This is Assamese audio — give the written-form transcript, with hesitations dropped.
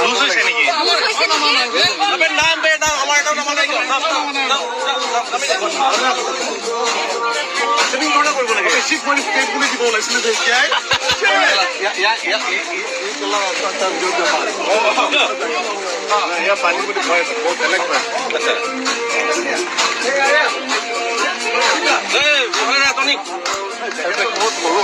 লুজ হৈছে নেকি? নাম বে নাম আমাৰ এটা নাম নাই কৰিব লাগে চিফ মই ষ্টেট বুলি দিব ওলাইছিলে যে এতিয়াই পানী বুলি কয় বহুত বেলেগ হয় বহুত সৰু